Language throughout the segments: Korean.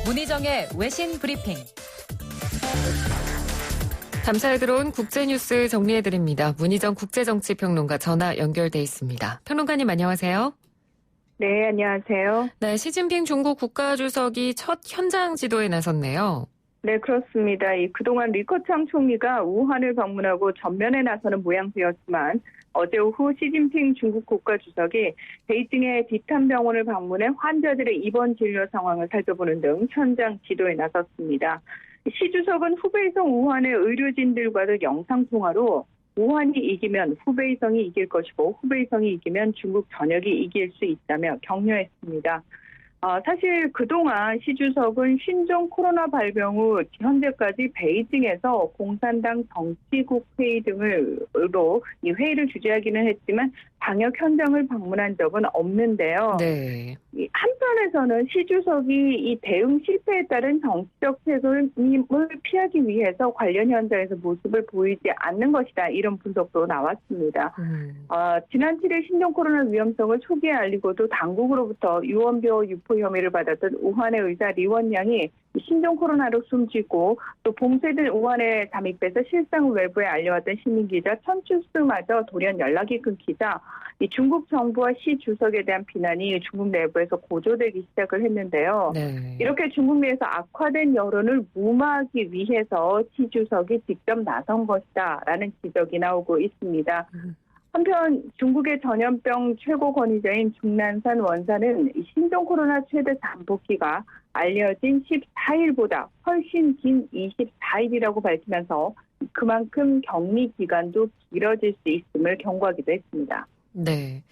문희정의 외신 브리핑. 감사에 들어온 국제뉴스 정리해드립니다. 문희정 국제정치평론가 전화 연결돼 있습니다. 평론가님 안녕하세요. 네, 안녕하세요. 네, 시진핑 중국 국가주석이 첫 현장 지도에 나섰네요. 네, 그렇습니다. 그동안 리커창 총리가 우한을 방문하고 전면에 나서는 모양새였지만 어제 오후 시진핑 중국 국가주석이 베이징의 디탄병원을 방문해 환자들의 입원 진료 상황을 살펴보는 등 현장 지도에 나섰습니다. 시 주석은 후베이성 우한의 의료진들과도 영상통화로 우한이 이기면 후베이성이 이길 것이고 후베이성이 이기면 중국 전역이 이길 수 있다며 격려했습니다. 사실 그동안 시 주석은 신종 코로나 발병 후 현재까지 베이징에서 공산당 정치국 회의 등으로 이 회의를 주재하기는 했지만 방역 현장을 방문한 적은 없는데요. 네. 한편에서는 시 주석이 이 대응 실패에 따른 정치적 책임을 피하기 위해서 관련 현장에서 모습을 보이지 않는 것이다. 이런 분석도 나왔습니다. 지난 7일 신종 코로나 위험성을 초기에 알리고도 당국으로부터 유언비어 유포 혐의를 받았던 우한의 의사 리원양이 신종 코로나로 숨지고 또 봉쇄된 우한에 잠입해서 실상을 외부에 알려왔던 시민기자 천추스마저 돌연 연락이 끊기자 이 중국 정부와 시 주석에 대한 비난이 중국 내부에서 고조되기 시작을 했는데요. 네. 이렇게 중국 내에서 악화된 여론을 무마하기 위해서 시 주석이 직접 나선 것이다라는 지적이 나오고 있습니다. 한편 중국의 전염병 최고 권위자인 중난산 원사는 신종 코로나 최대 잠복기가 알려진 14일보다 훨씬 긴 24일이라고 밝히면서 그만큼 격리 기간도 길어질 수 있음을 경고하기도 했습니다. 네.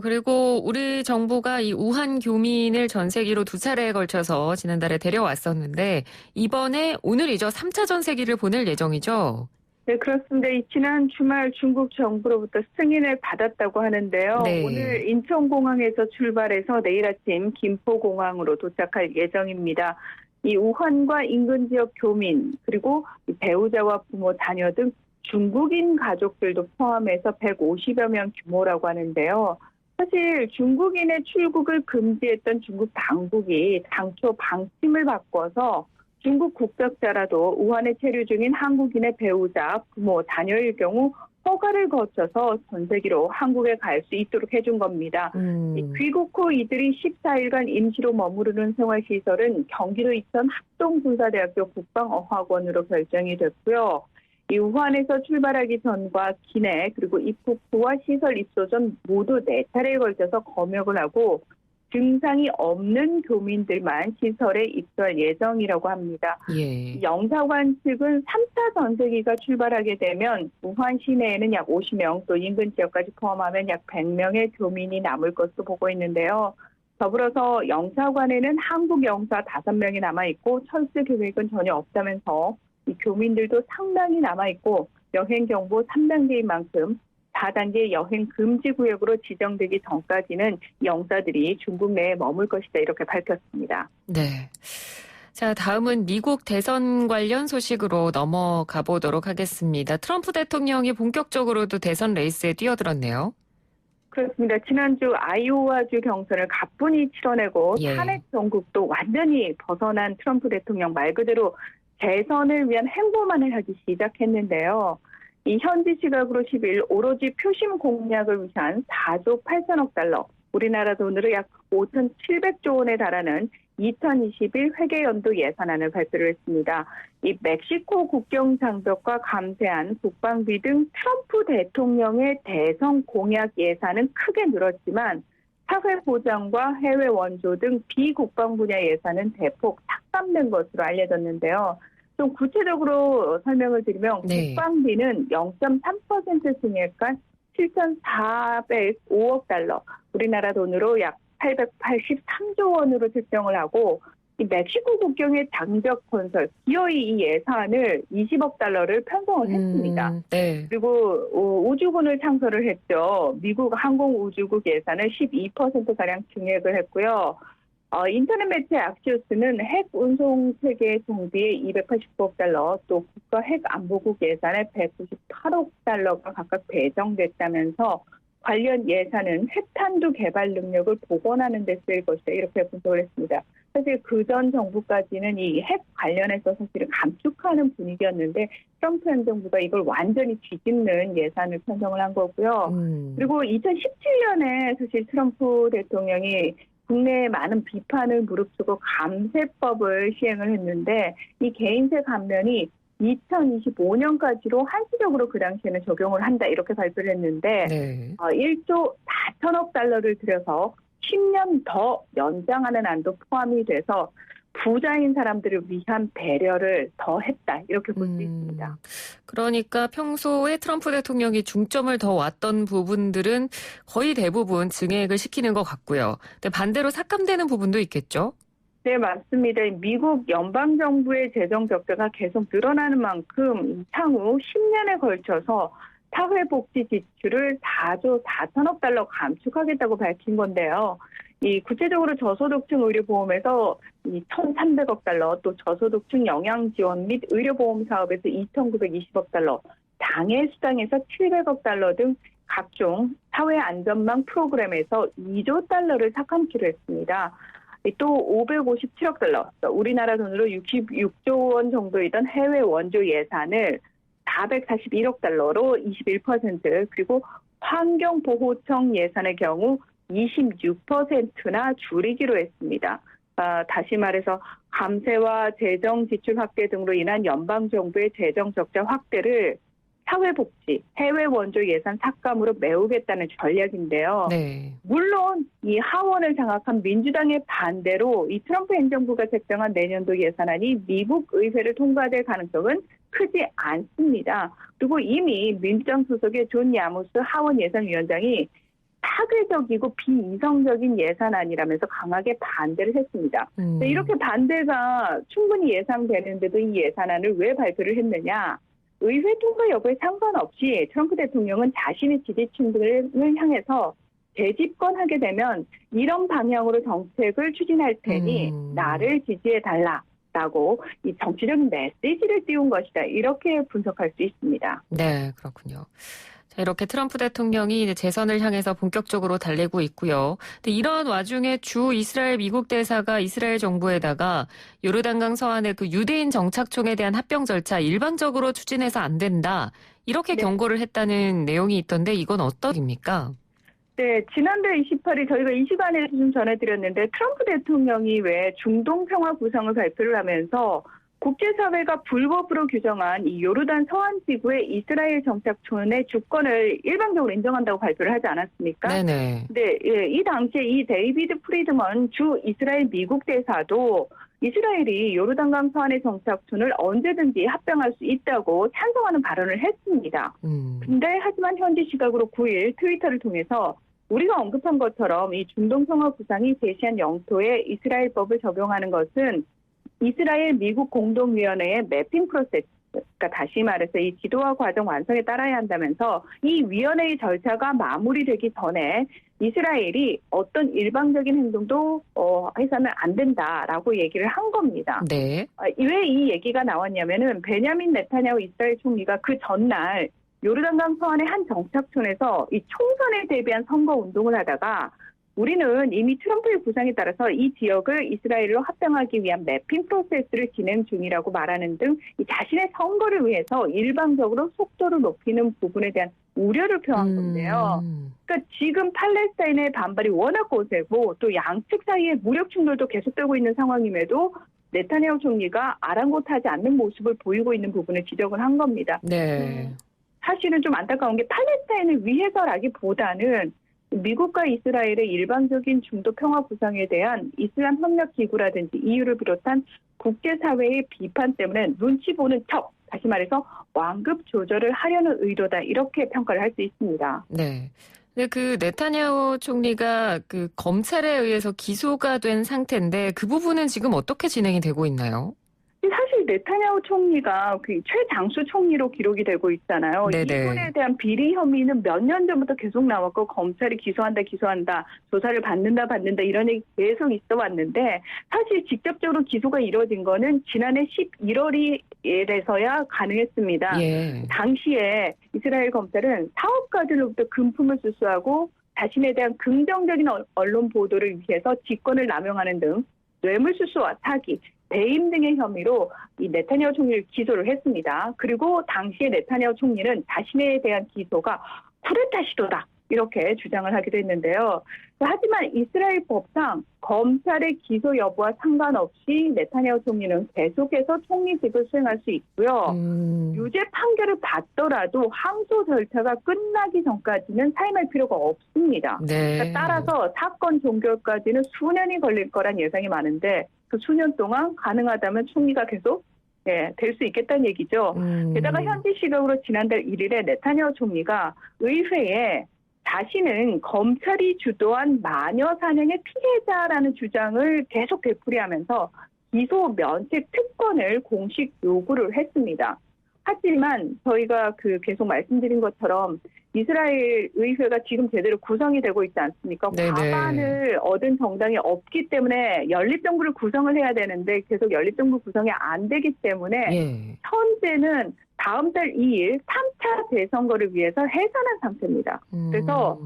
그리고 우리 정부가 이 우한 교민을 전세기로 2차례에 걸쳐서 지난달에 데려왔었는데 이번에 오늘이죠. 3차 전세기를 보낼 예정이죠. 네, 그렇습니다. 지난 주말 중국 정부로부터 승인을 받았다고 하는데요. 네. 오늘 인천공항에서 출발해서 내일 아침 김포공항으로 도착할 예정입니다. 이 우한과 인근 지역 교민 그리고 배우자와 부모, 자녀 등 중국인 가족들도 포함해서 150여 명 규모라고 하는데요. 사실 중국인의 출국을 금지했던 중국 당국이 당초 방침을 바꿔서 중국 국적자라도 우한에 체류 중인 한국인의 배우자, 부모, 자녀일 경우 허가를 거쳐서 전세기로 한국에 갈 수 있도록 해준 겁니다. 귀국 후 이들이 14일간 임시로 머무르는 생활시설은 경기도 이천 합동군사대학교 국방어학원으로 결정이 됐고요. 이 우한에서 출발하기 전과 기내 그리고 입국 후와 시설 입소 전 모두 4차례에 걸쳐서 검역을 하고 증상이 없는 교민들만 시설에 입소할 예정이라고 합니다. 예. 영사관 측은 3차 전세기가 출발하게 되면 우한 시내에는 약 50명 또 인근 지역까지 포함하면 약 100명의 교민이 남을 것으로 보고 있는데요. 더불어서 영사관에는 한국 영사 5명이 남아있고 철수 계획은 전혀 없다면서 이 교민들도 상당히 남아있고 여행 경보 3단계인 만큼 4단계 여행 금지 구역으로 지정되기 전까지는 영사들이 중국 내에 머물 것이다 이렇게 밝혔습니다. 네. 자, 다음은 미국 대선 관련 소식으로 넘어가 보도록 하겠습니다. 트럼프 대통령이 본격적으로도 대선 레이스에 뛰어들었네요. 그렇습니다. 지난주 아이오와주 경선을 가뿐히 치러내고 탄핵 정국도 완전히 벗어난 트럼프 대통령 말 그대로 재선을 위한 행보만을 하기 시작했는데요. 이 현지 시각으로 10일 오로지 표심 공략을 위한 4조 8천억 달러, 우리나라 돈으로 약 5,700조 원에 달하는 2021 회계연도 예산안을 발표를 했습니다. 이 멕시코 국경 장벽과 감세안, 국방비 등 트럼프 대통령의 대선 공약 예산은 크게 늘었지만 사회 보장과 해외 원조 등 비국방 분야 예산은 대폭 삭감된 것으로 알려졌는데요. 좀 구체적으로 설명을 드리면 국방비는 0.3% 증액한 7,405억 달러, 우리나라 돈으로 약 883조 원으로 책정을 하고 이 멕시코 국경의 장벽 건설, 기어이 이 예산을 20억 달러를 편성을 했습니다. 네. 그리고 우주군을 창설을 했죠. 미국 항공우주국 예산을 12%가량 증액을 했고요. 인터넷 매체 악시오스는 핵 운송 체계 정비에 289억 달러, 또 국가 핵 안보국 예산에 198억 달러가 각각 배정됐다면서 관련 예산은 핵탄두 개발 능력을 복원하는 데 쓰일 것이다. 이렇게 분석을 했습니다. 사실 그전 정부까지는 이 핵 관련해서 사실은 감축하는 분위기였는데 트럼프 행정부가 이걸 완전히 뒤집는 예산을 편성을 한 거고요. 그리고 2017년에 사실 트럼프 대통령이 국내에 많은 비판을 무릅쓰고 감세법을 시행을 했는데 이 개인세 감면이 2025년까지로 한시적으로 그 당시에는 적용을 한다 이렇게 발표를 했는데 네. 1조 4천억 달러를 들여서 10년 더 연장하는 안도 포함이 돼서 부자인 사람들을 위한 배려를 더 했다 이렇게 볼 수 있습니다. 그러니까 평소에 트럼프 대통령이 중점을 더 놨던 부분들은 거의 대부분 증액을 시키는 것 같고요. 근데 반대로 삭감되는 부분도 있겠죠? 네, 맞습니다. 미국 연방정부의 재정 적자가 계속 늘어나는 만큼 향후 10년에 걸쳐서 사회복지 지출을 4조 4천억 달러 감축하겠다고 밝힌 건데요. 이 구체적으로 저소득층 의료보험에서 1,300억 달러, 또 저소득층 영양지원 및 의료보험 사업에서 2,920억 달러, 장애수당에서 700억 달러 등 각종 사회안전망 프로그램에서 2조 달러를 삭감키로 했습니다. 또 557억 달러, 우리나라 돈으로 66조 원 정도이던 해외 원조 예산을 441억 달러로 21%, 그리고 환경보호청 예산의 경우 26%나 줄이기로 했습니다. 다시 말해서 감세와 재정 지출 확대 등으로 인한 연방정부의 재정 적자 확대를 사회복지, 해외 원조 예산 삭감으로 메우겠다는 전략인데요. 네. 물론 이 하원을 장악한 민주당의 반대로 이 트럼프 행정부가 책정한 내년도 예산안이 미국 의회를 통과될 가능성은 크지 않습니다. 그리고 이미 민주당 소속의 존 야무스 하원 예산위원장이 파괴적이고 비이성적인 예산안이라면서 강하게 반대를 했습니다. 이렇게 반대가 충분히 예상되는데도 이 예산안을 왜 발표를 했느냐? 의회 통과 여부에 상관없이 트럼프 대통령은 자신의 지지층들을 향해서 재집권하게 되면 이런 방향으로 정책을 추진할 테니 나를 지지해달라라고 이 정치적인 메시지를 띄운 것이다. 이렇게 분석할 수 있습니다. 네, 그렇군요. 자, 이렇게 트럼프 대통령이 이제 재선을 향해서 본격적으로 달리고 있고요. 근데 이런 와중에 주 이스라엘 미국 대사가 이스라엘 정부에다가 요르단강 서안의 그 유대인 정착촌에 대한 합병 절차 일방적으로 추진해서 안 된다. 이렇게 네. 경고를 했다는 내용이 있던데 이건 어떤 입니까? 네, 지난달 28일 저희가 이 시간에 좀 전해드렸는데 트럼프 대통령이 왜 중동 평화 구상을 발표를 하면서 국제사회가 불법으로 규정한 이 요르단 서안 지구의 이스라엘 정착촌의 주권을 일방적으로 인정한다고 발표를 하지 않았습니까? 네네. 네, 예, 이 당시에 이 데이비드 프리드먼 주 이스라엘 미국 대사도 이스라엘이 요르단강 서안의 정착촌을 언제든지 합병할 수 있다고 찬성하는 발언을 했습니다. 근데 하지만 현지 시각으로 9일 트위터를 통해서 우리가 언급한 것처럼 이 중동 평화 구상이 제시한 영토에 이스라엘법을 적용하는 것은 이스라엘 미국 공동위원회의 매핑 프로세스, 그러니까 다시 말해서 이 지도화 과정 완성에 따라야 한다면서 이 위원회의 절차가 마무리되기 전에 이스라엘이 어떤 일방적인 행동도 해서는 안 된다라고 얘기를 한 겁니다. 네. 왜 이 얘기가 나왔냐면은 베냐민 네타냐후 이스라엘 총리가 그 전날 요르단강 서안의 한 정착촌에서 이 총선에 대비한 선거 운동을 하다가 우리는 이미 트럼프의 구상에 따라서 이 지역을 이스라엘로 합병하기 위한 매핑 프로세스를 진행 중이라고 말하는 등 자신의 선거를 위해서 일방적으로 속도를 높이는 부분에 대한 우려를 표한 건데요. 그러니까 지금 팔레스타인의 반발이 워낙 거세고 또 양측 사이에 무력 충돌도 계속되고 있는 상황임에도 네타냐후 총리가 아랑곳하지 않는 모습을 보이고 있는 부분을 지적을 한 겁니다. 네. 사실은 좀 안타까운 게 팔레스타인을 위해서라기보다는 미국과 이스라엘의 일방적인 중도 평화 구상에 대한 이슬람 협력 기구라든지 EU를 비롯한 국제사회의 비판 때문에 눈치 보는 척, 다시 말해서 완급 조절을 하려는 의도다 이렇게 평가를 할 수 있습니다. 네. 근데 그 네타냐후 총리가 그 검찰에 의해서 기소가 된 상태인데 그 부분은 지금 어떻게 진행이 되고 있나요? 사실 사실 네타냐후 총리가 그 최장수 총리로 기록이 되고 있잖아요. 네네. 이분에 대한 비리 혐의는 몇 년 전부터 계속 나왔고 검찰이 기소한다 조사를 받는다 이런 얘기 계속 있어 왔는데 사실 직접적으로 기소가 이루어진 거는 지난해 11월에서야 가능했습니다. 예. 당시에 이스라엘 검찰은 사업가들로부터 금품을 수수하고 자신에 대한 긍정적인 언론 보도를 위해서 직권을 남용하는 등 뇌물수수와 사기, 배임 등의 혐의로 이 네타냐후 총리를 기소를 했습니다. 그리고 당시에 네타냐후 총리는 자신에 대한 기소가 쿠데타 시도다 이렇게 주장을 하기도 했는데요. 하지만 이스라엘 법상 검찰의 기소 여부와 상관없이 네타냐후 총리는 계속해서 총리직을 수행할 수 있고요. 유죄 판결을 받더라도 항소 절차가 끝나기 전까지는 사임할 필요가 없습니다. 네. 그러니까 따라서 사건 종결까지는 수년이 걸릴 거란 예상이 많은데 그 수년 동안 가능하다면 총리가 계속 될 수 있겠다는 얘기죠. 게다가 현지 시각으로 지난달 1일에 네타냐후 총리가 의회에 자신은 검찰이 주도한 마녀 사냥의 피해자라는 주장을 계속 되풀이하면서 기소 면책 특권을 공식 요구를 했습니다. 하지만 저희가 계속 말씀드린 것처럼 이스라엘 의회가 지금 제대로 구성이 되고 있지 않습니까? 네네. 과반을 얻은 정당이 없기 때문에 연립정부를 구성을 해야 되는데 계속 연립정부 구성이 안 되기 때문에 현재는 다음 달 2일 3차 재선거를 위해서 해산한 상태입니다. 그래서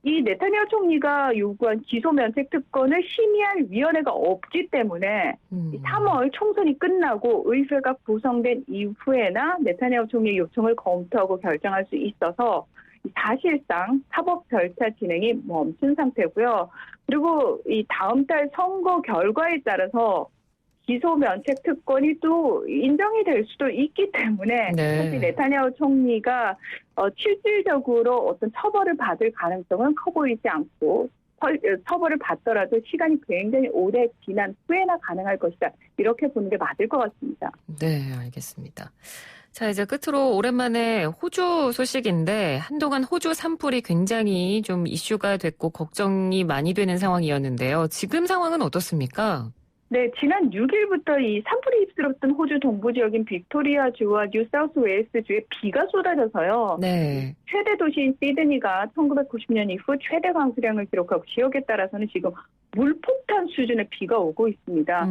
이 네타냐후 총리가 요구한 기소 면책 특권을 심의할 위원회가 없기 때문에 3월 총선이 끝나고 의회가 구성된 이후에나 네타냐후 총리의 요청을 검토하고 결정할 수 있어서 사실상 사법 절차 진행이 멈춘 상태고요. 그리고 이 다음 달 선거 결과에 따라서 기소 면책 특권이 또 인정이 될 수도 있기 때문에 사실 네타냐후 총리가 실질적으로 어떤 처벌을 받을 가능성은 커 보이지 않고 처벌을 받더라도 시간이 굉장히 오래 지난 후에나 가능할 것이다. 이렇게 보는 게 맞을 것 같습니다. 네, 알겠습니다. 자, 이제 끝으로 오랜만에 호주 소식인데 한동안 호주 산불이 굉장히 좀 이슈가 됐고 걱정이 많이 되는 상황이었는데요. 지금 상황은 어떻습니까? 네, 지난 6일부터 이 산불이 휩쓸었던 호주 동부 지역인 빅토리아주와 뉴사우스웨일스주에 비가 쏟아져서요. 네. 최대 도시인 시드니가 1990년 이후 최대 강수량을 기록하고 지역에 따라서는 지금 물폭탄 수준의 비가 오고 있습니다.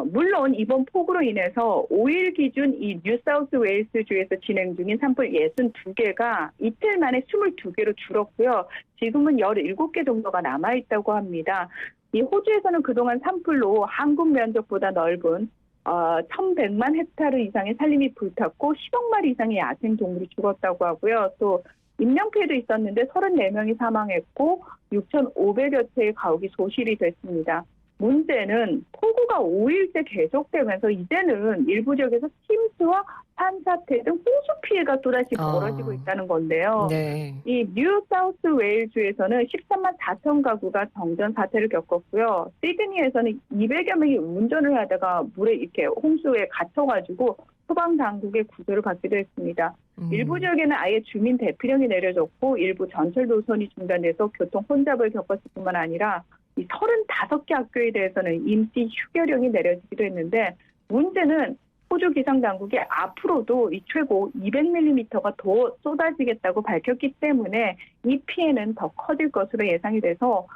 물론 이번 폭우로 인해서 5일 기준 이 뉴사우스웨일스주에서 진행 중인 산불 62개가 이틀 만에 22개로 줄었고요. 지금은 17개 정도가 남아있다고 합니다. 이 호주에서는 그동안 산불로 한국 면적보다 넓은 1,100만 헥타르 이상의 산림이 불탔고 10억 마리 이상의 야생 동물이 죽었다고 하고요. 또 인명피해도 있었는데 34명이 사망했고 6,500여 채의 가옥이 소실이 됐습니다. 문제는 폭우가 5일째 계속되면서 이제는 일부 지역에서 침수와 산사태 등 홍수 피해가 또다시 벌어지고 있다는 건데요. 네. 이 뉴사우스웨일주에서는 13만 4천 가구가 정전 사태를 겪었고요. 시드니에서는 200여 명이 운전을 하다가 물에 이렇게 홍수에 갇혀가지고 소방 당국의 구조를 받기도 했습니다. 일부 지역에는 아예 주민 대피령이 내려졌고 일부 전철 노선이 중단돼서 교통 혼잡을 겪었을 뿐만 아니라 이 35개 학교에 대해서는 임시 휴교령이 내려지기도 했는데 문제는 호주 기상당국이 앞으로도 이 최고 200mm가 더 쏟아지겠다고 밝혔기 때문에 이 피해는 더 커질 것으로 예상이 돼서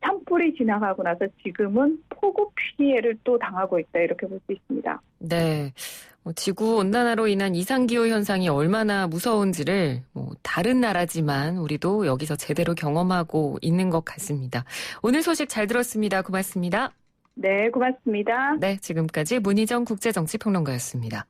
산불이 지나가고 나서 지금은 폭우 피해를 또 당하고 있다 이렇게 볼 수 있습니다. 네. 지구온난화로 인한 이상기후 현상이 얼마나 무서운지를 다른 나라지만 우리도 여기서 제대로 경험하고 있는 것 같습니다. 오늘 소식 잘 들었습니다. 고맙습니다. 네, 고맙습니다. 네, 지금까지 문희정 국제정치평론가였습니다.